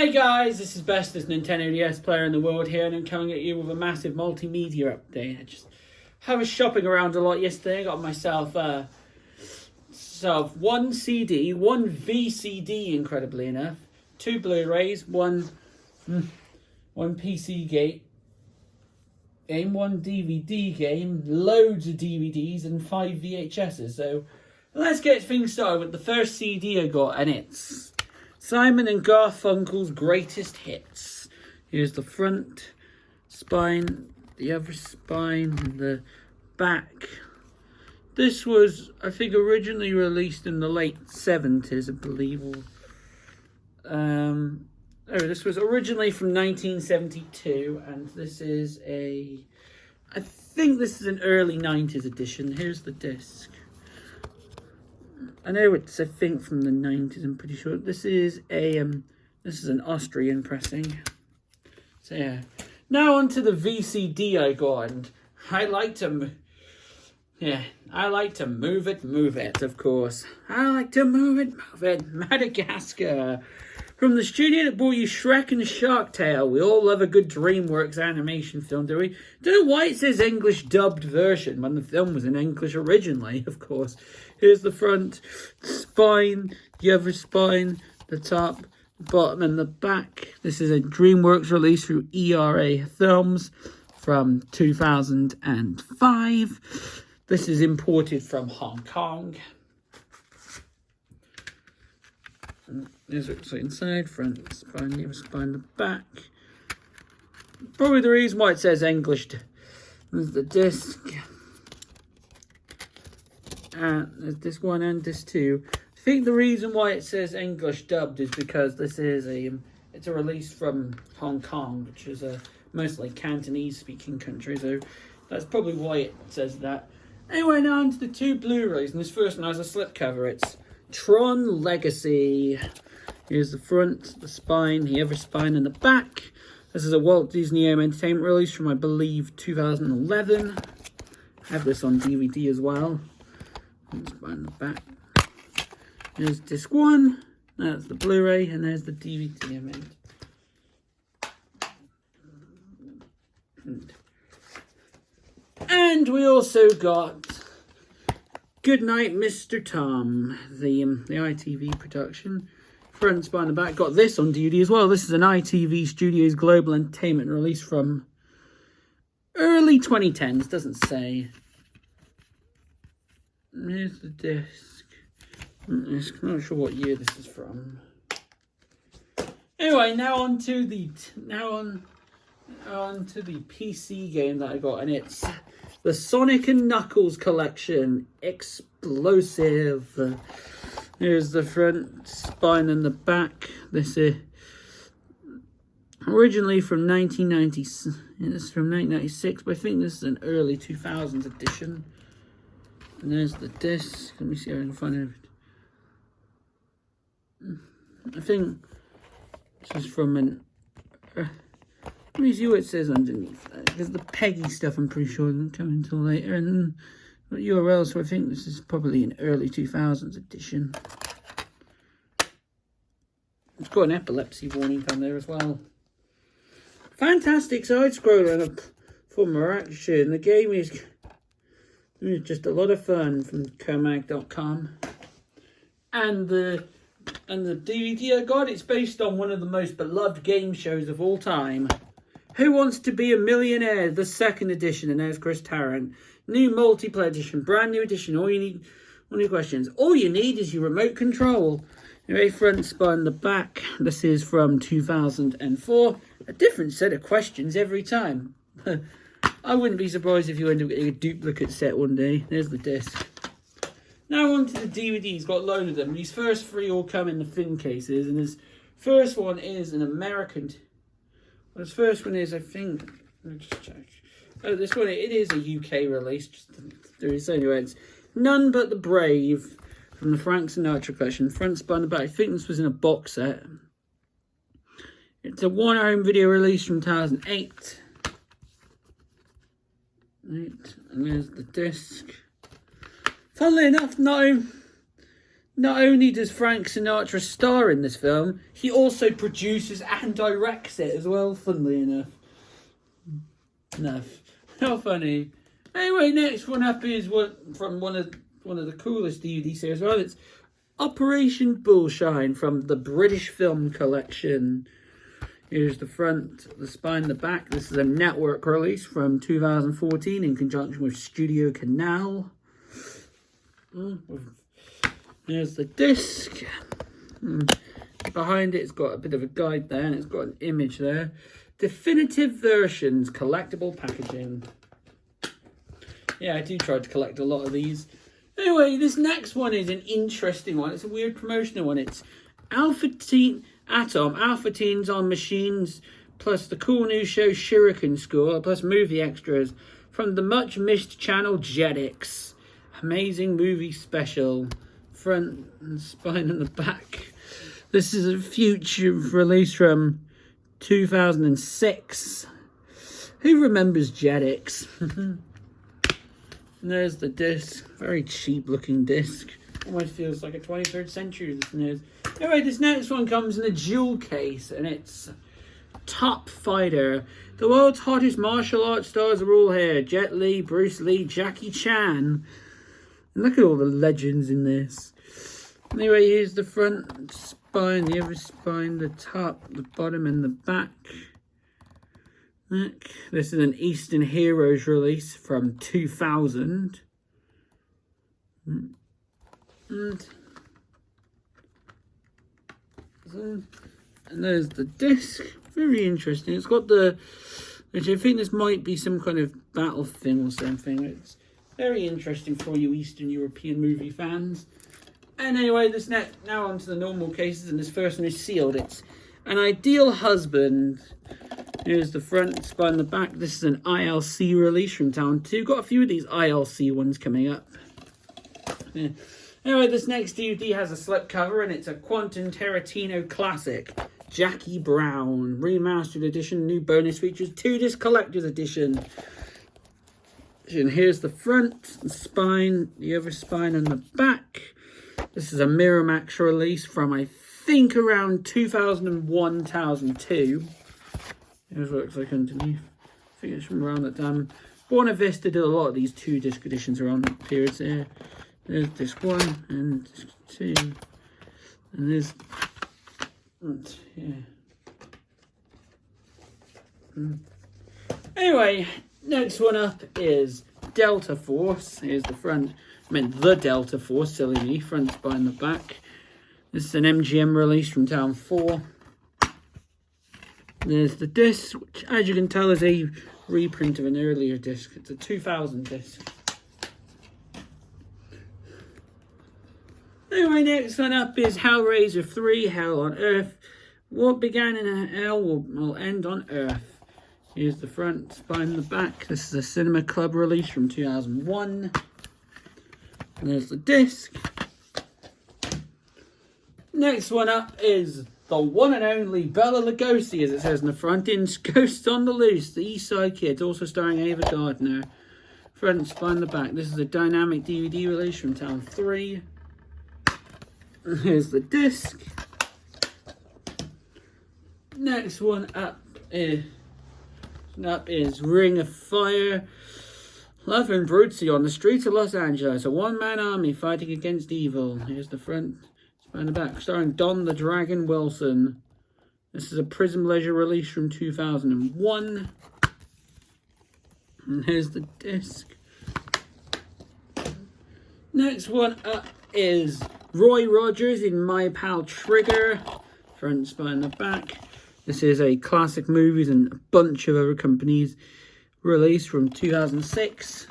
Hey guys, this is bestest Nintendo DS player in the world here, and I'm coming at you with a massive multimedia update. I was shopping around a lot yesterday. I got myself one CD, one VCD, incredibly enough, two Blu-rays, one PC game, one DVD game, loads of DVDs, and 5 VHSs. So let's get things started with the first CD I got, and it's Simon and Garfunkel's Greatest Hits. Here's the front spine, the other spine, and the back. This was, I think, originally released in the late 70s, I believe. This was originally from 1972, and this is I think this is an early 90s edition. Here's the disc. I know it's, I think, from the 90s, I'm pretty sure. This is an Austrian pressing. So yeah. Now onto the VCD I got, and I like to move it, of course. I like to move it. Madagascar. From the studio that brought you Shrek and Shark Tale. We all love a good DreamWorks animation film, do we? Don't know why it says English dubbed version when the film was in English originally, of course. Here's the front spine, the other spine, the top, the bottom, and the back. This is a DreamWorks release through ERA Films from 2005. This is imported from Hong Kong. There's what's inside, front spine, the other spine, the back. Probably the reason why it says English. There's the disc. There's disc 1 and disc 2. I think the reason why it says English dubbed is because this is it's a release from Hong Kong, which is a mostly Cantonese speaking country, so that's probably why it says that. Anyway, now onto the two Blu-rays, and this first one has a slipcover. It's Tron Legacy. Here's the front, the spine, the other spine, and the back. This is a Walt Disney Home Entertainment release from, I believe, 2011. I have this on DVD as well. And spine in the back. Here's disc 1. That's the Blu-ray, and there's the DVD I made. And we also got Goodnight, Mr. Tom, the ITV production. Front spine and back. Got this on DVD as well. This is an ITV Studios Global Entertainment release from early 2010s. Doesn't say. Here's the disc. I'm not sure what year this is from. Anyway, now on to the PC game that I got, and it's the Sonic and Knuckles collection. Explosive. Here's the front spine and the back. This is originally from 1990. This is from 1996, but I think this is an early 2000s edition. And there's the disc. Let me see if I can find it. I think this is from an. Let me see what it says underneath that, because the Peggy stuff I'm pretty sure doesn't come until later, and the URL, so I think this is probably an early 2000s edition. It's got an epilepsy warning down there as well. Fantastic side-scroller for Marrakech, and the game is just a lot of fun from Comag.com. And the DVD I got, it's based on one of the most beloved game shows of all time. Who Wants to Be a Millionaire? The second edition, and there's Chris Tarrant. New multiplayer edition, brand new edition. All you need is your remote control. Anyway, front spine, the back. This is from 2004. A different set of questions every time. I wouldn't be surprised if you end up getting a duplicate set one day. There's the disc. Now on to the DVDs. Got a load of them. These first three all come in the thin cases, and this first one is an American. Well, this first one is, I think. Let's just check. Oh, this one, it is a UK release. There is anyway. It's None But the Brave from the Frank Sinatra collection. Front spine and back. I think this was in a box set. It's a one-home video release from 2008. Right, and there's the disc. Funnily enough, no, not only does Frank Sinatra star in this film, he also produces and directs it as well, funnily enough. How funny. Anyway, next one up is from one of the coolest DVD series. Well, it's Operation Bullshine from the British Film Collection. Here's the front, the spine, the back. This is a network release from 2014 in conjunction with Studio Canal. There's the disc. Behind it, it's got a bit of a guide there, and it's got an image there. Definitive versions, collectible packaging. Yeah, I do try to collect a lot of these. Anyway, this next one is an interesting one. It's a weird promotional one. It's Alpha Teens on Machines, plus the cool new show Shuriken School, plus movie extras from the much missed channel Jetix. Amazing movie special. Front and spine and the back. This is a future release from 2006. Who remembers Jetix? And there's the disc. Very cheap looking disc. Almost feels like a 23rd century, this is. Anyway, this next one comes in a jewel case, and it's Top Fighter. The world's hottest martial arts stars are all here. Jet Li, Bruce Lee, Jackie Chan. And look at all the legends in this. Anyway, here's the front spine, the other spine, the top, the bottom, and the back. Look, this is an Eastern Heroes release from 2000. And there's the disc. Very interesting. It's got which I think this might be some kind of battle thing or something. It's very interesting for you Eastern European movie fans. And anyway, now onto the normal cases, and this first one is sealed. It's An Ideal Husband. Here's the front, spine, the back. This is an ILC release from Town 2. Got a few of these ILC ones coming up. Yeah. Anyway, this next DVD has a slipcover, and it's a Quentin Tarantino classic, Jackie Brown, remastered edition, new bonus features, 2-disc collector's edition. And here's the front, the spine, the other spine, and the back. This is a Miramax release from, I think, around 2001, 2002. Here's what it looks like underneath. I think it's from around that time. Buena Vista did a lot of these 2-disc editions around that period there. There's disc 1 and disc 2. And there's... Anyway, next one up is Delta Force. Here's the front. I meant the Delta Force, silly me. Front, spine, the back. This is an MGM release from Town 4. There's the disc, which as you can tell is a reprint of an earlier disc. It's a 2000 disc. Anyway, next one up is Hellraiser 3, Hell on Earth. What began in hell will end on Earth. Here's the front, spine, the back. This is a Cinema Club release from 2001. And there's the disc. Next one up is the one and only Bela Lugosi, as it says in the front, in Ghosts on the Loose, the East Side Kids, also starring Ava Gardner. Front, spine, the back. This is a dynamic DVD release from Town 3. And here's the disc. Next one up is Ring of Fire. Love and Brucey on the streets of Los Angeles. A one-man army fighting against evil. Here's the front, spine, the back. Starring Don the Dragon Wilson. This is a Prism Leisure release from 2001. And here's the disc. Next one up is Roy Rogers in My Pal Trigger. Front, spine, the back. This is a classic movies and a bunch of other companies release from 2006.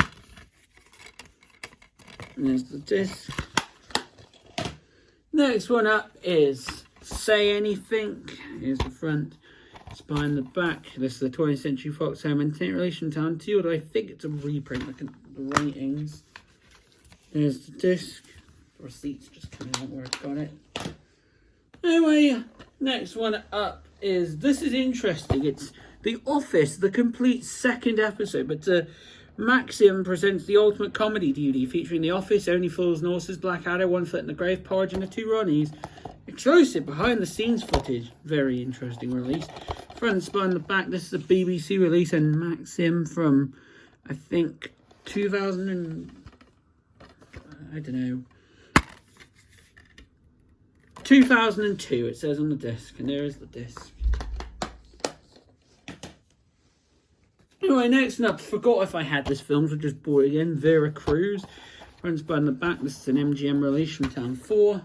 And there's the disc. Next one up is Say Anything. Here's the front, spine, the back. This is the 20th Century Fox Home Entertainment release from Town 2, although I think it's a reprint. Look at the ratings. There's the disc. The receipt's just coming out where it's got it. Anyway, next one up is, this is interesting. It's The Office, the complete second episode, but Maxim presents the ultimate comedy DVD featuring The Office, Only Fools and Horses, Blackadder, One Foot in the Grave, Porridge and the Two Ronnies. Exclusive behind the scenes footage. Very interesting release. Front and spine the back. This is a BBC release and Maxim from, I think, 2000 and... I don't know. 2002 it says on the disc, and there is the disc. Anyway, next up, forgot if I had this film, so just bought it again. Vera Cruz. Runs by in the back. This is an MGM release from Town 4.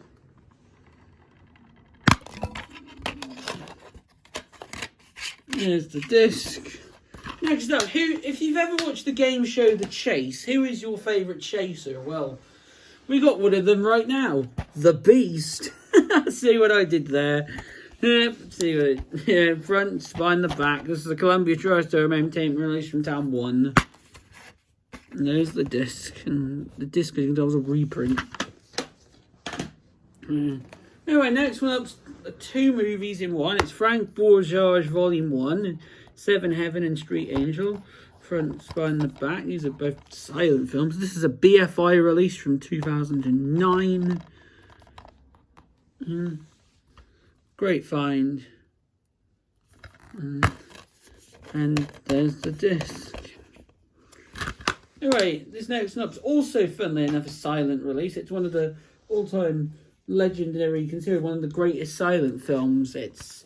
There's the disc. Next up, if you've ever watched the game show The Chase, who is your favourite chaser? Well, we got one of them right now. The Beast. See what I did there? See what front, spine, the back. This is a Columbia TriStar Entertainment release from Town 1. And there's the disc. And the disc was a reprint. Anyway, next one up's 2 movies in one. It's Frank Bourgeois Volume 1, Seven Heaven and Street Angel. Front, spine, the back. These are both silent films. This is a BFI release from 2009. Great find. And there's the disc. Anyway, this next up's also, funnily enough, a silent release. It's one of the all-time legendary, considered one of the greatest silent films. It's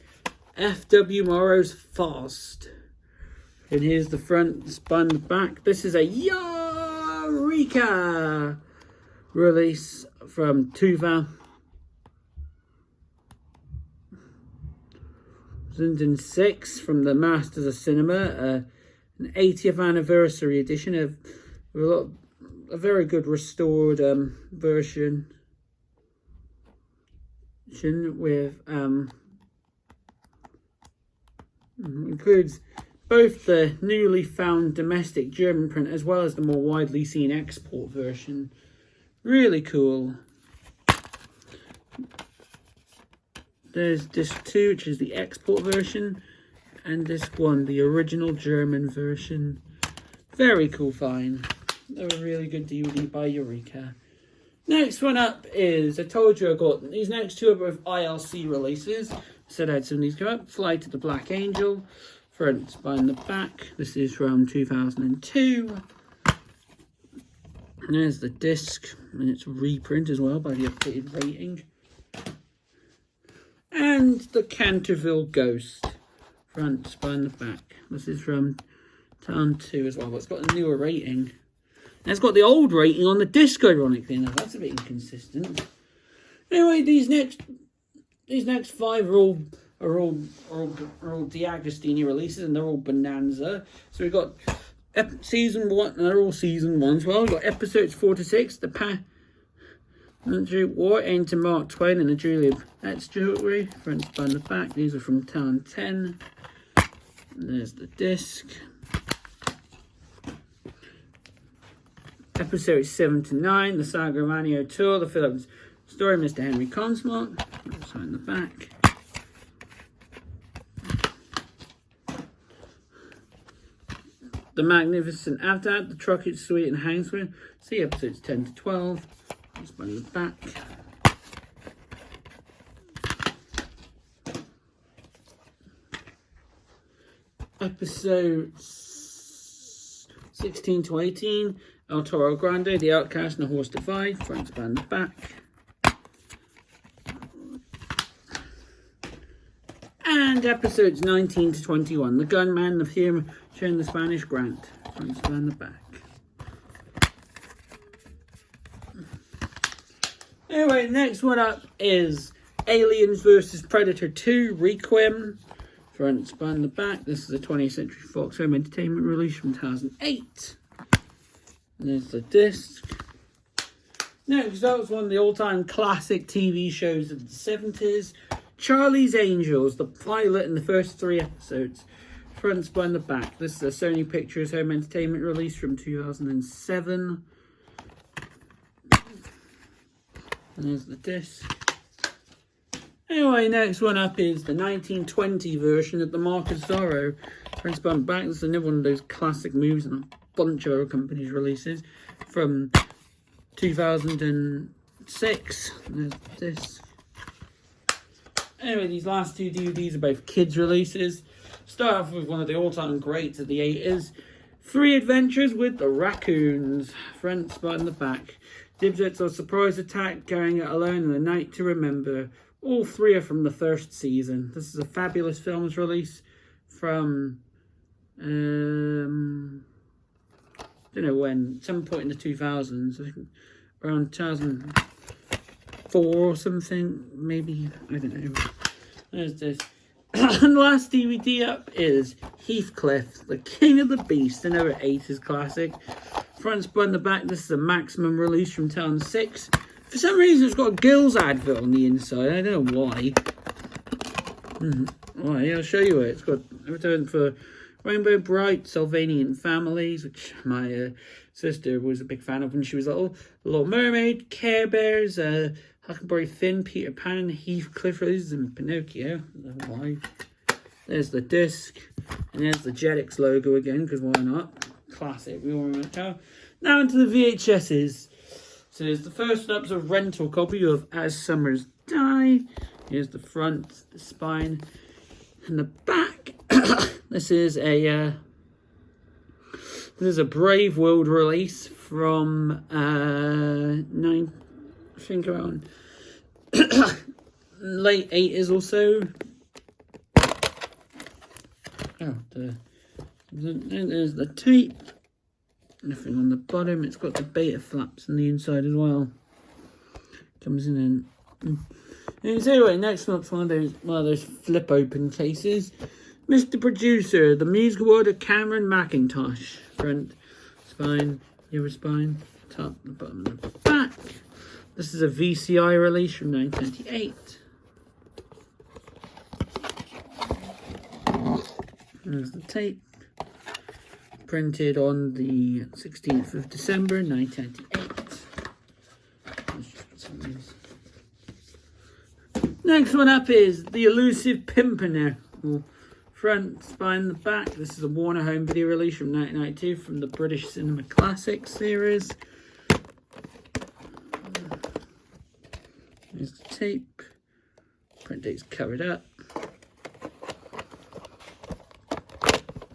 F.W. Morrow's Fast. And here's the front, spine, the back. This is a Eureka release from 2006 from the Masters of Cinema, an 80th anniversary edition of a very good restored version with includes both the newly found domestic German print as well as the more widely seen export version. Really cool. There's disc 2, which is the export version, and disc 1, the original German version. Very cool find. A really good DVD by Eureka. Next one up is, I told you I got these next 2 are both ILC releases. Said I had some of these come up. Fly to the Black Angel, front, spine, the back. This is from 2002. And there's the disc, and it's a reprint as well by the updated rating. And the Canterville Ghost, front, spine, the back. This is from Town 2 as well, but it's got a newer rating. And it's got the old rating on the disc, ironically enough. That's a bit inconsistent. Anyway, these next 5 are all DeAgostini releases, and they're all Bonanza. So we've got season 1, and they're all season 1 as well. We've got episodes 4 to 6, the War aimed to Mark Twain and the Julia Stewart, front, spine, the back. These are from Town 10. And there's the disc. Episodes 7 to 9, the Saga of Annie O'Toole, the Phillips story, Mr. Henry Consmart. Sign the back. The Magnificent Avdat, the Truckett Suite and Hangsway. See episodes 10 to 12. Spine the back. Episodes 16 to 18. El Toro Grande, The Outcast and the Horse Divide. Front, spine, the back. And episodes 19 to 21. The Gunman, the Hume, showing the Spanish Grant. Front, spine, the back. Anyway, next one up is Aliens vs. Predator 2 Requiem. Front, spine, the back. This is a 20th Century Fox Home Entertainment release from 2008. And there's the disc. Next, that was one of the all-time classic TV shows of the 70s. Charlie's Angels, the pilot and the first 3 episodes. Front, spine, the back. This is a Sony Pictures Home Entertainment release from 2007. And there's the disc. Anyway, next one up is the 1920 version of The Mark of Zorro. Front, spine, back. This is another one of those classic movies. And bunch of other companies' releases from 2006. There's this. Anyway, these last two DVDs are both kids' releases. Start off with one of the all-time greats of the 80s. 3 Adventures with the Raccoons. Front, spot, and the back. Dibs or Surprise Attack, Going It Alone, and A Night to Remember. All 3 are from the first season. This is a Fabulous Films release from, I don't know when, some point in the 2000s. I think around 2004 or something, maybe, I don't know. There's this. And the last DVD up is Heathcliff, the King of the Beast, another 80s classic. Front, spot, and the back. This is a Maximum release from 2006. For some reason, it's got a Gills advert on the inside. I don't know why. Why? I'll show you it. It's got advertising for Rainbow Bright, Sylvanian Families, which my sister was a big fan of when she was little. Little Mermaid, Care Bears, Huckleberry Finn, Peter Pan, Heathcliff, and Pinocchio. I don't know why. There's the disc. And there's the Jetix logo again, because why not? Classic. We all remember how. Now into the VHSs. So there's the first up's a rental copy of As Summers Die. Here's the front, the spine, and the back. This is a Brave World release from I think around late 80s or so. Oh, there's the tape. Nothing on the bottom. It's got the beta flaps on the inside as well. Comes in and so anyway, next one's one of those flip open cases. Mr. Producer, the music award of Cameron McIntosh. Front, spine, the other spine, top, the bottom, and the back. This is a VCI release from 1998. There's the tape. Printed on the 16th of December, 1998. Next one up is The Elusive Pimpernel. Front, spine, the back. This is a Warner Home Video release from 1992 from the British Cinema Classics series. Here's the tape. Print date's covered up.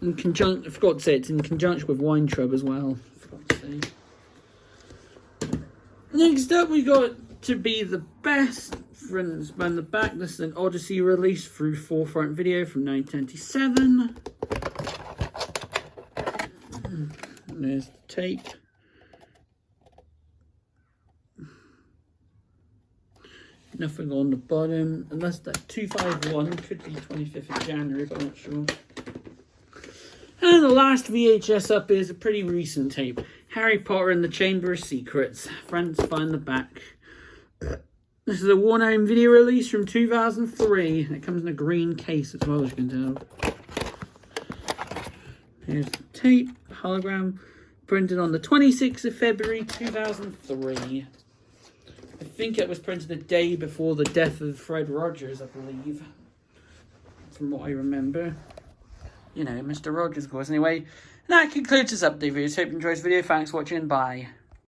In conjunction, I forgot to say, it's in conjunction with Weintraub as well. Forgot to say. Next up, we got To Be the Best. Front, spine, the back. This is an Odyssey release through Forefront Video from 1997. And there's the tape. Nothing on the bottom, unless that 251 could be 25th of January, but I'm not sure. And the last VHS up is a pretty recent tape. Harry Potter and the Chamber of Secrets. Front, spine, the back. This is a Warner Home Video release from 2003. It comes in a green case as well, as you can tell. Here's the tape, hologram, printed on the 26th of February 2003. I think it was printed a day before the death of Fred Rogers, I believe. From what I remember. You know, Mr. Rogers, of course. Anyway, that concludes this update video. Hope you enjoyed this video. Thanks for watching. Bye.